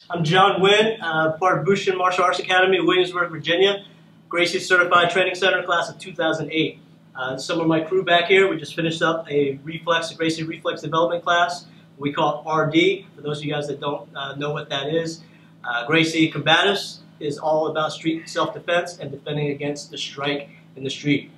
I'm John Nguyen, part of Bushin Martial Arts Academy, Williamsburg, Virginia. Gracie Certified Training Center, class of 2008. Some of my crew back here, we just finished up a Gracie Reflex Development class. We call it RD, for those of you guys that don't know what that is. Gracie Combatives is all about street self-defense and defending against the strike in the street.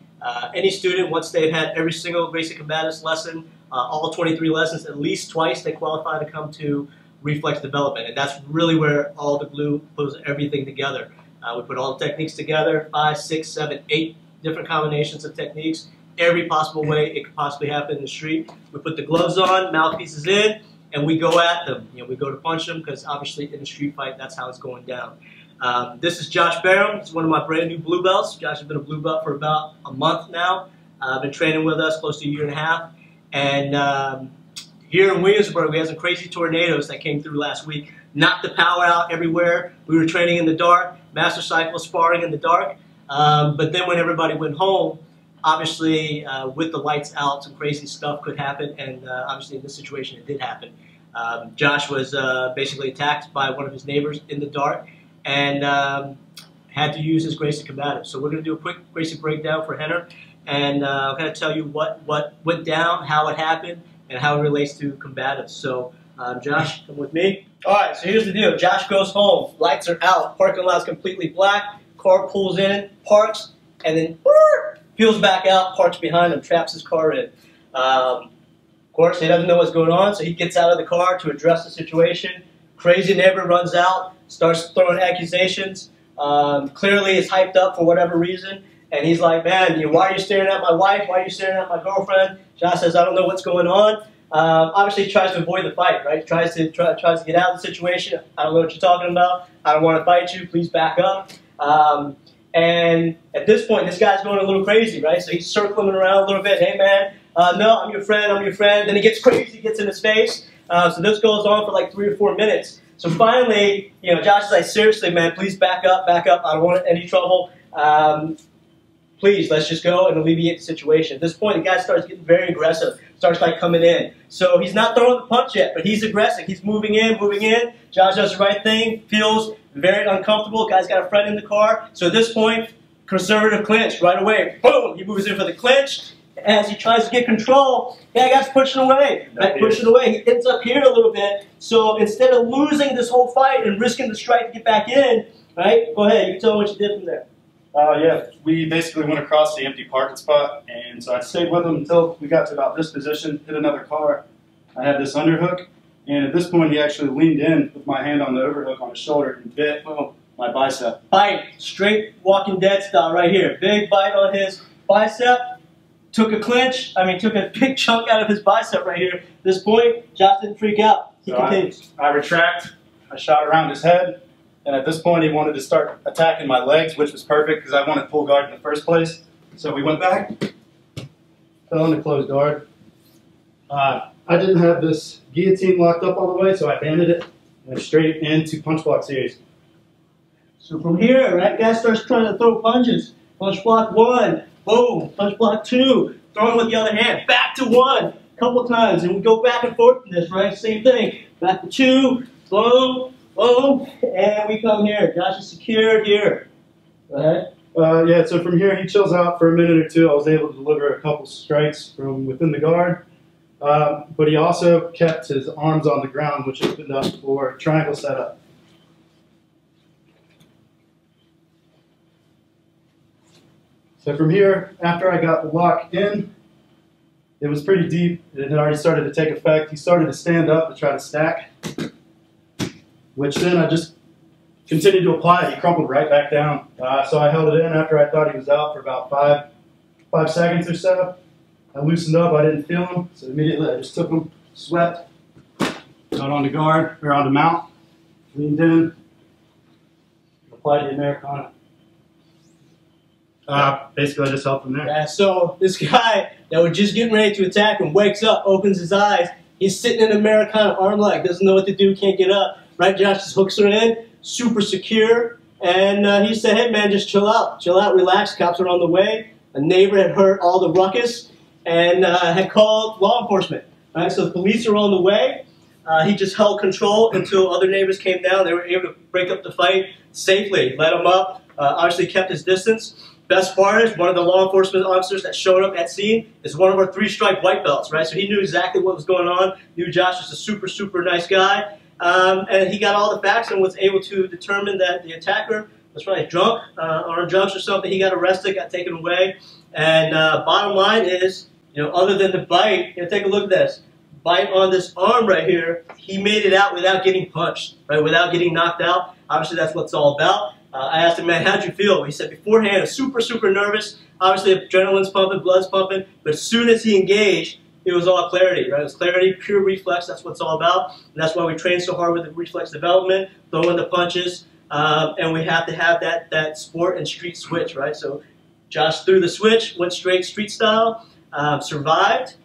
Any student, once they've had every single Gracie Combatives lesson, all 23 lessons, at least twice, they qualify to come to reflex development, and that's really where all the glue pulls everything together. We put all the techniques together, 5, 6, 7, 8 different combinations of techniques, every possible way it could possibly happen in the street. We put the gloves on, mouthpieces in, and we go at them. You know, we go to punch them because obviously in a street fight, that's how it's going down. This is Josh Barham. He's one of my brand new blue belts. Josh has been a blue belt for about a month now. Been training with us close to a year and a half, and here in Williamsburg, we had some crazy tornadoes that came through last week. Knocked the power out everywhere. We were training in the dark, master cycle sparring in the dark. But then when everybody went home, obviously with the lights out, some crazy stuff could happen. And obviously in this situation, it did happen. Josh was basically attacked by one of his neighbors in the dark and had to use his Gracie Combative. So we're going to do a quick Gracie breakdown for Henner. And I'm going to tell you what went down, how it happened, and how it relates to combatives. So, Josh, come with me. All right, so here's the deal. Josh goes home. Lights are out. Parking lot's completely black. Car pulls in, parks, and then peels back out, parks behind him, traps his car in. Of course, he doesn't know what's going on, so he gets out of the car to address the situation. Crazy neighbor runs out, starts throwing accusations. Clearly is hyped up for whatever reason. And he's like, man, why are you staring at my wife? Why are you staring at my girlfriend? Josh says, I don't know what's going on. Obviously, he tries to avoid the fight, right? Tries to get out of the situation. I don't know what you're talking about. I don't want to fight you. Please back up. And at this point, this guy's going a little crazy, right? So he's circling around a little bit. Hey, man, no, I'm your friend. I'm your friend. Then he gets crazy, gets in his face. So this goes on for like 3 or 4 minutes. So finally, Josh is like, seriously, man, please back up, back up. I don't want any trouble. Please, let's just go and alleviate the situation. At this point, the guy starts getting very aggressive, starts like coming in. So he's not throwing the punch yet, but he's aggressive. He's moving in, moving in. Josh does the right thing, feels very uncomfortable. Guy's got a friend in the car. So at this point, conservative clinch right away. Boom! He moves in for the clinch. As he tries to get control, guy gets pushing away. Right, pushing away. He ends up here a little bit. So instead of losing this whole fight and risking the strike to get back in, right? Go ahead. You can tell me what you did from there. Yeah, we basically went across the empty parking spot, and so I stayed with him until we got to about this position, hit another car. I had this underhook, and at this point he actually leaned in with my hand on the overhook on his shoulder and bit my bicep. Bite, straight Walking Dead style right here. Big bite on his bicep, took a big chunk out of his bicep right here. At this point, Josh didn't freak out. He continues. I retract, I shot around his head. And at this point, he wanted to start attacking my legs, which was perfect because I wanted full guard in the first place. So we went back, fell into closed guard. I didn't have this guillotine locked up all the way, so I banded it and went straight into punch block series. So from here, that guy starts trying to throw punches. Punch block 1, boom. Punch block 2, throw him with the other hand. Back to 1, a couple times, and we go back and forth in this, right? Same thing. Back to 2, boom. Boom, and we come here. Josh is secured here. Go ahead. Yeah, so from here he chills out for a minute or two. I was able to deliver a couple strikes from within the guard. But he also kept his arms on the ground, which opened up for triangle setup. So from here, after I got the lock in, it was pretty deep. It had already started to take effect. He started to stand up to try to stack, which then I just continued to apply it. He crumpled right back down. So I held it in after I thought he was out for about five seconds or so. I loosened up. I didn't feel him. So immediately I just took him, swept, got on the guard, or on the mount, leaned in, applied the Americana. Basically I just helped him there. Yeah, so this guy that was just getting ready to attack him wakes up, opens his eyes. He's sitting in Americana arm lock, doesn't know what to do, can't get up. Right, Josh just hooks her in, super secure, and he said, hey man, just chill out, relax, cops are on the way. A neighbor had heard all the ruckus and had called law enforcement. Right, so the police are on the way. He just held control until other neighbors came down. They were able to break up the fight safely, let him up, obviously kept his distance. Best part is one of the law enforcement officers that showed up at scene is one of our 3-stripe white belts, right? So he knew exactly what was going on, knew Josh was a super, super nice guy. And he got all the facts and was able to determine that the attacker was probably drunk on drugs or something. He got arrested, got taken away. And bottom line is, other than the bite, take a look at this. Bite on this arm right here, he made it out without getting punched, right? Without getting knocked out. Obviously, that's what it's all about. I asked him, man, how'd you feel? He said beforehand, I was super, super nervous. Obviously, adrenaline's pumping, blood's pumping. But as soon as he engaged, it was all clarity, right? It was clarity, pure reflex. That's what it's all about. And that's why we train so hard with the reflex development, throwing the punches. And we have to have that sport and street switch, right? So Josh threw the switch, went straight street style, survived,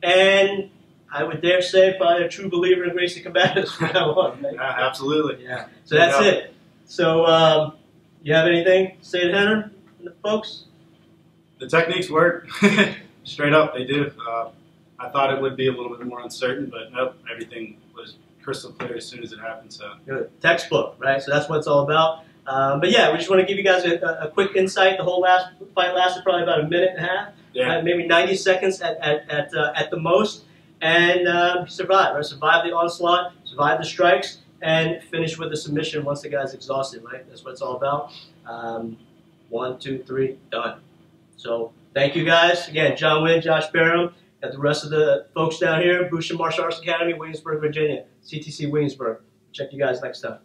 and I would dare say probably a true believer in Gracie Combatives from now on. Right? Yeah, absolutely. Yeah. So that's it. So you have anything to say to Henry and the folks? The techniques work. Straight up, they do. I thought it would be a little bit more uncertain, but nope, everything was crystal clear as soon as it happened. So good. Textbook, right? So that's what it's all about. But yeah, we just want to give you guys a quick insight. The whole fight lasted probably about a minute and a half, yeah. Maybe 90 seconds at the most, and survived. Right? Survived the onslaught, survived the strikes, and finished with a submission once the guy's exhausted. Right? That's what it's all about. 1, 2, 3, done. So thank you guys again, John Nguyen, Josh Barham. Got the rest of the folks down here, Bushin Martial Arts Academy, Williamsburg, Virginia, CTC Williamsburg. Check you guys next time.